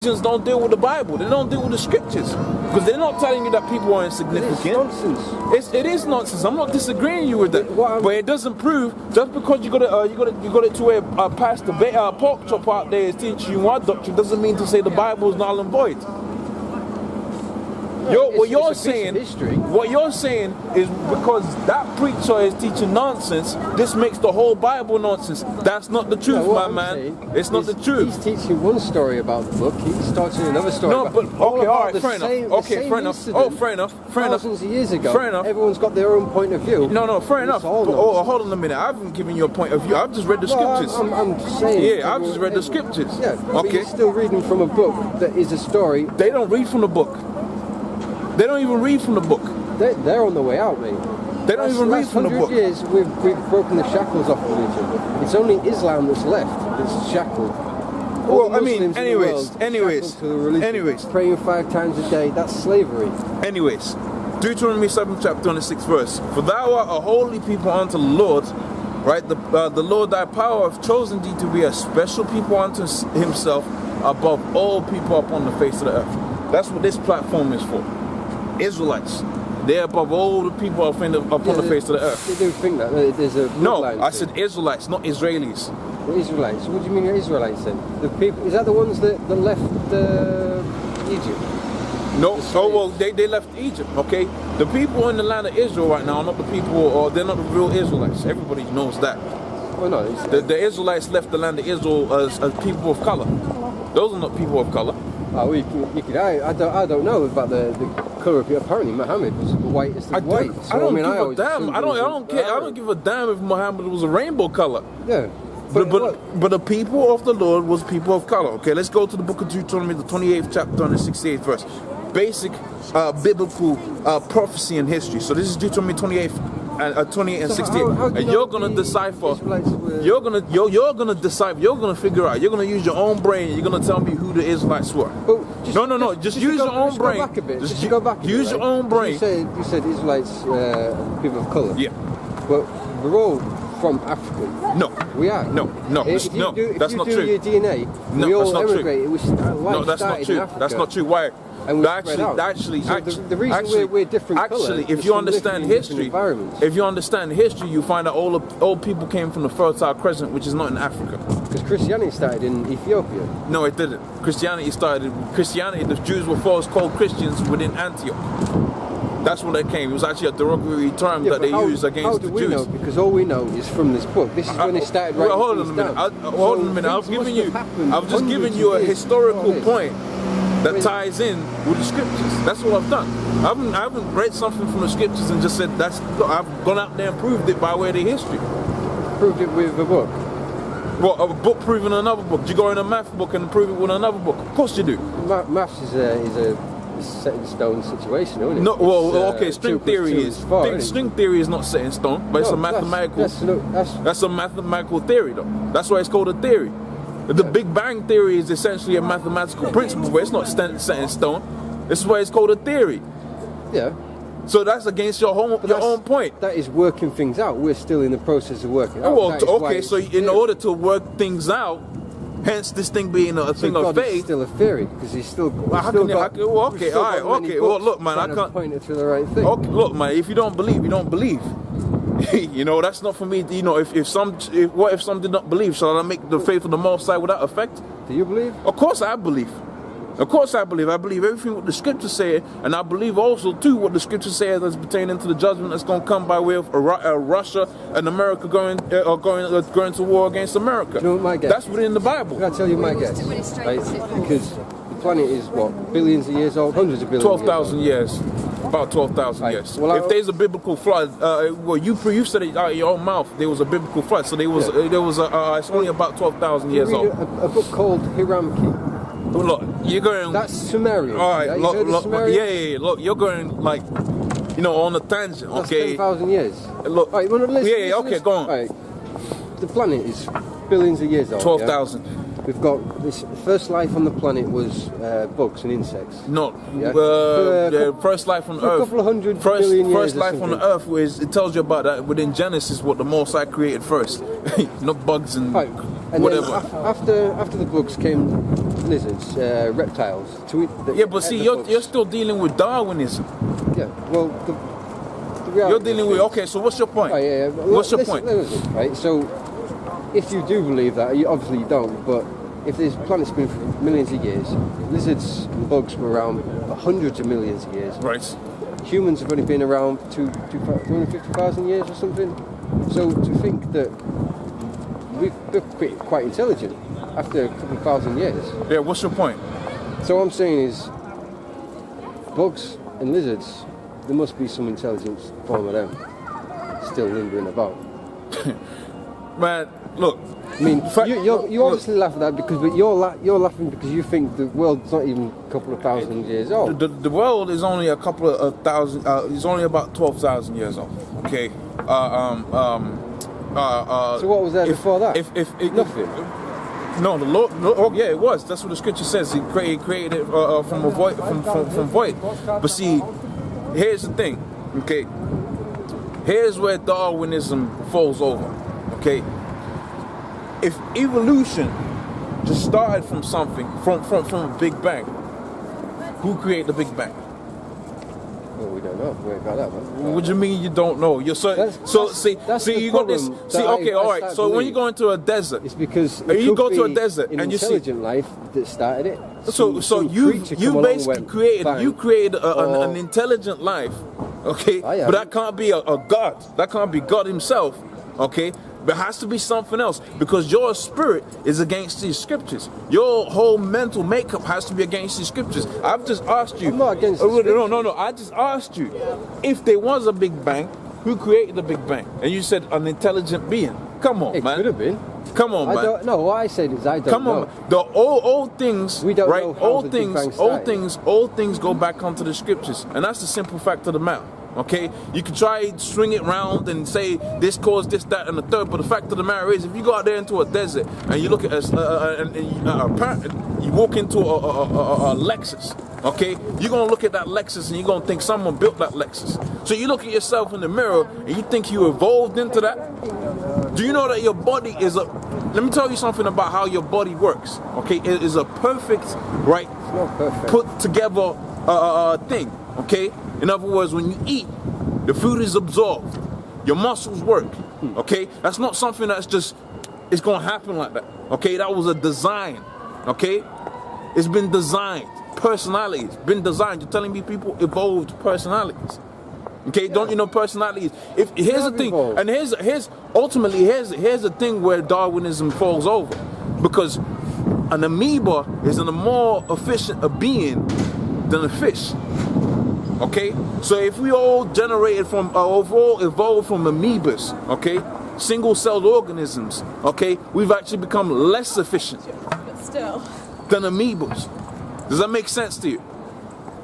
religions don't deal with the Bible. They don't deal with the scriptures because they're not telling you that people are insignificant. It's nonsense. It is nonsense. I'm not disagreeing you with that, but it doesn't prove just because you got it to a pastor, pork chop out there is teaching you one doctrine doesn't mean to say the Bible is null and void. What you're saying is because that preacher is teaching nonsense, this makes the whole Bible nonsense. That's not the truth, my man. It's not the truth. He's teaching one story about the book, he's starting another story. No, but okay, all right, fair enough. Okay, fair enough. Oh, fair enough. Thousands of years ago. Fair enough. Everyone's got their own point of view. No, fair enough. But, hold on a minute. I haven't given you a point of view. I've just read the scriptures. I'm just saying. Yeah, I've just read the scriptures. Yeah. But Okay. you're still reading from a book that is a story. They don't read from the book. They don't even read from the book. They're on the way out, mate. They don't even read from the book. 100 years we've broken the shackles off religion. It's only Islam that's left that's shackled. Well, I mean, anyways, praying 5 times a day, that's slavery. Anyways, Deuteronomy 7 chapter 26 verse. For thou art a holy people unto the Lord, right? The Lord thy power hath chosen thee to be a special people unto himself above all people upon the face of the earth. That's what this platform is for. Israelites. They're above all the people upon the face of the earth. They do think that there's a no, I said Israelites, not Israelis. The Israelites. What do you mean Israelites then? The people, is that the ones that left Egypt? No. Oh well, they left Egypt. Okay. The people in the land of Israel right now are not the people, or they're not the real Israelites. Everybody knows that. Oh no. The Israelites left the land of Israel as people of color. Those are not people of color. Oh, well, I don't know about the colour of people. Apparently, Muhammad was the whitest of white. So, I don't give a damn. I don't care. I don't give a damn if Muhammad was a rainbow color. Yeah. But the people of the Lord was people of color. Okay, let's go to the book of Deuteronomy, the 28th chapter and the 68th verse. Basic biblical prophecy and history. So this is Deuteronomy 28 and 68. And you're gonna decipher. You're gonna decipher. You're gonna figure out. You're gonna use your own brain. You're gonna tell me who the Israelites were. No. Just use your own brain. Go back a bit. Just go back. Use your own brain. You said Israelites, people of color. Yeah. But we're all from Africa. No. We are. No. That's not true. If you do your DNA, we all emigrated. No, that's not true. That's not true. Why? And the reason we're different colours, if you understand history, you find out all people came from the Fertile Crescent, which is not in Africa. Because Christianity started in Ethiopia. No, it didn't. The Jews were first called Christians within Antioch. That's where they came. It was actually a derogatory term that they used against the Jews. How do we know? Because all we know is from this book. This is when they started writing hold on a minute. Hold on a minute. I've just given you a historical point that ties in with the scriptures. That's what I've done. I haven't read something from the scriptures and just said I've gone out there and proved it by way of the history. Proved it with a book? Well, a book proving another book. Do you go in a math book and prove it with another book? Of course you do. Maths is a set in stone situation, isn't it? No, well, okay. String theory is not set in stone, but it's a mathematical. That's a mathematical theory, though. That's why it's called a theory. The Big Bang theory is essentially a mathematical principle, but it's not set in stone. This is why it's called a theory. Yeah. So that's against your own point. That is working things out. We're still in the process of working out. Well, okay. So in order to work things out, hence this thing being a thing of faith. It's still a theory because he's still. Okay. Well, look, man. I can't point it to the right thing. Okay, look, man. If you don't believe, you don't believe. You know, that's not for me. You know, if some did not believe, shall I make the faith of the Most High without effect? Do you believe? Of course I believe. I believe everything what the scriptures say, and I believe also too what the scriptures say that's pertaining to the judgment that's going to come by way of Russia and America going to war against America. You know what my guess? That's within the Bible. Can I tell you my guess? Right? Because the planet is what, billions of years old, hundreds of billions. 12,000 years. About 12,000 years. Well, if there's a biblical flood, you said it out of your own mouth. There was a biblical flood, so it's only about 12,000 years old. A book called Hiramki. Look, you're going. That's Sumerian. All right, look, look, you're going like, on a tangent. That's okay. 10,000 years. Look. Right, okay, go on. Right. The planet is billions of years old. 12,000. Yeah? We've got this. First life on the planet was bugs and insects. No, first life on Earth. A couple of hundred million years. First life on the Earth it tells you about that within Genesis what the Most High created first, not bugs and right. And whatever. Then after the bugs came lizards, reptiles. Yeah, but see, you're still dealing with Darwinism. Yeah, well, the reality You're dealing with, okay, so what's your point? Oh, yeah. What's your point? Listen, right, so if you do believe that, obviously you don't, but if this planet's been for millions of years, lizards and bugs were around for hundreds of millions of years. Right. Humans have only been around 250,000 years or something. So to think that we're quite intelligent after a couple of thousand years. Yeah, what's your point? So what I'm saying is, bugs and lizards, there must be some intelligent form of them still lingering about. Man, look. I mean, you obviously laugh at that but you're laughing because you think the world's not even a couple of thousand years old. The world is only a couple of thousand. It's only about 12,000 years old. Okay. So what was there before that? Nothing. No, the Lord. Oh, yeah, it was. That's what the scripture says. He created it from a void, from void. But see, here's the thing. Okay. Here's where Darwinism falls over. Okay. If evolution just started from something, from a Big Bang, who created the Big Bang? Well, we don't know. We ain't got that one. What do you mean you don't know? You're see, you got this. See, okay, all right. So when you go into a desert, it's because you go to a desert and you see intelligent life that started it. So you basically created an intelligent life, okay? But that can't be a God. That can't be God Himself, okay? There has to be something else because your spirit is against these scriptures. Your whole mental makeup has to be against these scriptures. I've just asked you. I'm not against the scriptures. No. I just asked you if there was a Big Bang, who created the Big Bang? And you said an intelligent being. Come on, man. It could have been. Come on, man. I don't know. What I said is I don't know. Come on. The old things, we don't right? know how the Big Bang started. Old things go back onto the scriptures, and that's the simple fact of the matter. Okay, you can try swing it round and say this caused this, that, and the third, but the fact of the matter is, if you go out there into a desert and you look at you walk into a Lexus, okay, you're gonna look at that Lexus and you're gonna think someone built that Lexus. So you look at yourself in the mirror and you think you evolved into that. Do you know that your body is a? Let me tell you something about how your body works. Okay, it is a perfect, right? It's not perfect. Put together thing. Okay. In other words, when you eat, the food is absorbed. Your muscles work. Okay? That's not something that's just, it's going to happen like that. Okay? That was a design. Okay? It's been designed. Personalities been designed. You're telling me people evolved personalities. Okay? Yeah. Don't you know personalities? Here's the thing. Evolved. And here's the thing where Darwinism falls over. Because an amoeba is a more efficient a being than a fish. Okay, so if we all generated from, all evolved from amoebas, okay, single-celled organisms, okay, we've actually become less efficient than amoebas. Does that make sense to you?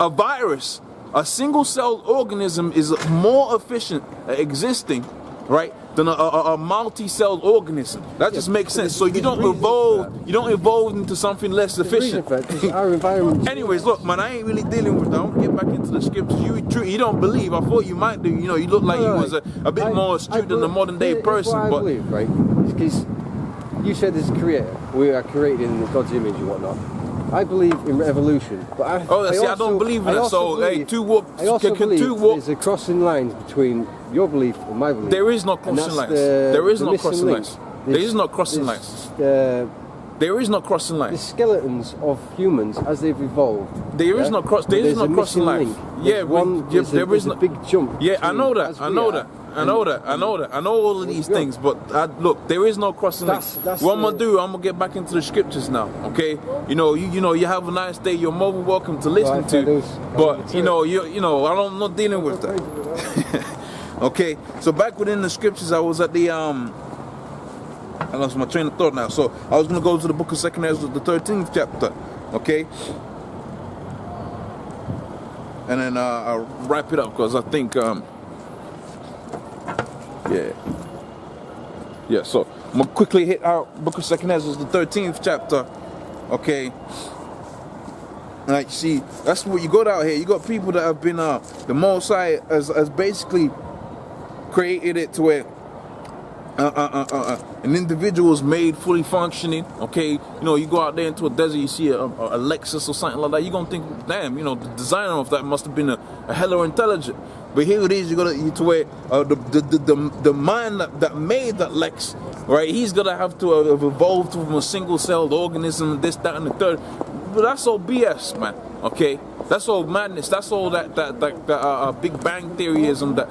A virus, a single-celled organism is more efficient at existing, right, than a multi-celled organism. That just makes sense. So you don't evolve into something less efficient. Our environment. Anyways, look, man, I ain't really dealing with that. I'm gonna get back into the scriptures. You don't believe. I thought you might do. You know, you look like you was a bit more astute than a modern day person. I believe, right? Because you said there's a creator. We are created in God's image and whatnot. I believe in evolution, but I don't believe in that. So, there's a crossing lines between your belief and my belief. There is no crossing lines. There is no crossing lines. There is no crossing lines. There is no crossing lines. The skeletons of humans as they've evolved. There is no crossing line. Yeah, there is no big jump. Yeah, I know that. I know all of these things, but look, there is no crossing links. What I'm gonna do, I'm gonna get back into the scriptures now. Okay, you have a nice day. You're more than welcome to listen to, but I'm not dealing with that. Okay, so back within the scriptures, I was at the I lost my train of thought now. So I was gonna go to the book of 2 Ezra, the 13th chapter. Okay, and then I'll wrap it up because I think so I'm gonna quickly hit our book of 2 Ezra, the 13th chapter. Okay, like, see, that's what you got out here. You got people that have been the Most High has basically created it to where an individual is made fully functioning, okay, you know, you go out there into a desert, you see a Lexus or something like that, you're gonna think, damn, you know, the designer of that must have been a hella intelligent. But here it is, you're gonna to where the mind that made that Lex, right? He's gonna have to have evolved from a single-celled organism, this, that, and the third. But that's all BS, man. Okay, that's all madness. That's all that Big Bang theoryism that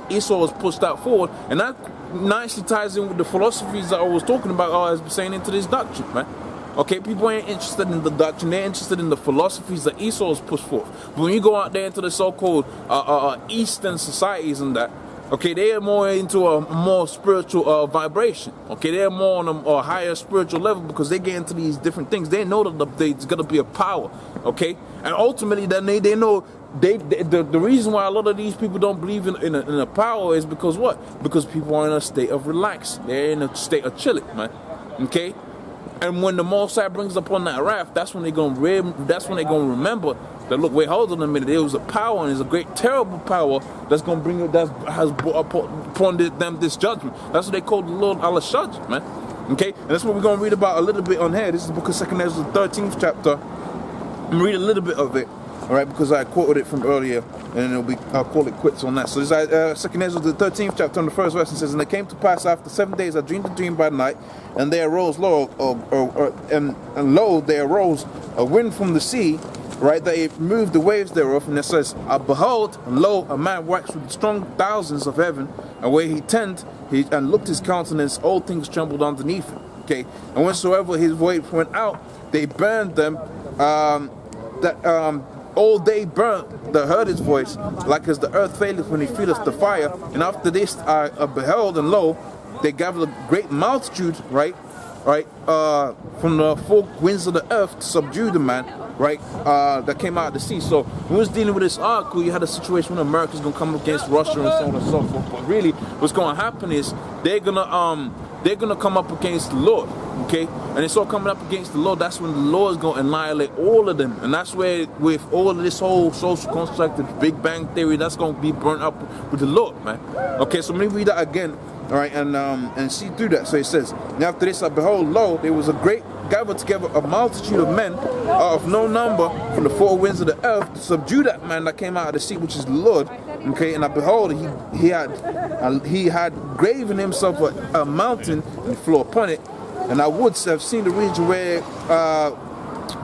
Esau has pushed out forward, and that nicely ties in with the philosophies that I was talking about as saying into this doctrine, man. Okay, people ain't interested in the doctrine, they're interested in the philosophies that Esau has pushed forth. But when you go out there into the so-called Eastern societies and that, okay, they're more into a more spiritual vibration. Okay, they're more on a higher spiritual level because they get into these different things. They know that there's going to be a power, okay? And ultimately, then they know the reason why a lot of these people don't believe in a power is because what? Because people are in a state of relax. They're in a state of chilling, man, okay? And when the Most High brings upon that wrath, that's when they're gonna remember that, look, wait, hold on a minute. There was a power, and there's a great, terrible power that's gonna bring it. That has brought upon them this judgment. That's what they call the Lord Allah-Shaj, man. Okay, and that's what we're gonna read about a little bit on here. This is the book of 2 Ezra, the 13th chapter. I'm read a little bit of it, all right, because I quoted it from earlier, and I'll call it quits on that. So this is 2 Ezra, the 13th chapter, on the first verse, and says, "And it came to pass after 7 days, I dreamed a dream by night, and there arose, and lo, there arose a wind from the sea, right, that it moved the waves thereof." And it says, "Behold, and lo, a man waxed with strong thousands of heaven, and where he turned, and looked his countenance, all things trembled underneath him." Okay, and whensoever his voice went out, they burned them. All they burnt that heard his voice, like as the earth faileth when he feeleth the fire. And after this I beheld, and lo, they gathered a great multitude, right, from the four winds of the earth to subdue the man, right, that came out of the sea. So when we was dealing with this article, you had a situation when America's gonna come against Russia and so on and so forth. But really, what's gonna happen is they're gonna come up against the Lord, okay? And it's all coming up against the Lord. That's when the Lord is gonna annihilate all of them, and that's where, with all of this whole social construct, the Big Bang theory, that's gonna be burnt up with the Lord, man. Okay, so let me read that again. All right, and see through that. So it says, "And after this I behold, lo, there was a great gathered together a multitude of men of no number from the four winds of the earth to subdue that man that came out of the sea, which is the Lord. Okay, and I behold, he had graven himself a mountain and flew upon it. And I would have seen the region where,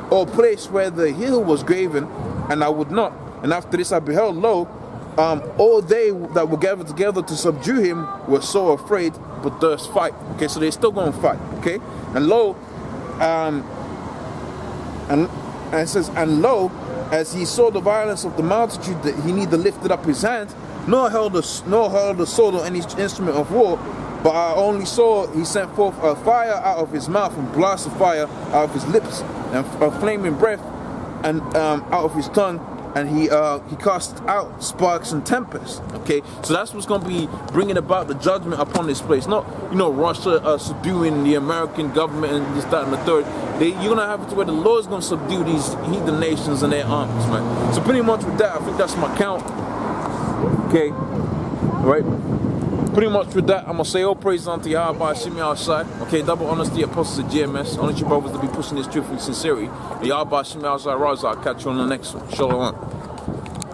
or place where the hill was graven, and I would not. And after this I beheld, lo, all they that were gathered together to subdue him were so afraid, but durst fight." Okay, so they're still going to fight. Okay, and lo, and it says, "And lo, as he saw the violence of the multitude, that he neither lifted up his hand, nor held a sword or any instrument of war, but I only saw he sent forth a fire out of his mouth, and blast of fire out of his lips, and a flaming breath, and out of his tongue, and he cast out sparks and tempests." Okay, so that's what's going to be bringing about the judgment upon this place. Not, Russia subduing the American government and this, that, and the third. You're going to have it to where the Lord's going to subdue these heathen nations and their armies, man. So pretty much with that, I think that's my count. Okay, all right. Pretty much with that, I'm going to say all praise unto Yahweh, Shimmy outside. Okay, double honors to the apostles of GMS. Honor you brothers to be pushing this truth with sincerity. Yahweh, Shimmy outside, Raza. I'll catch you on the next one. Shalom.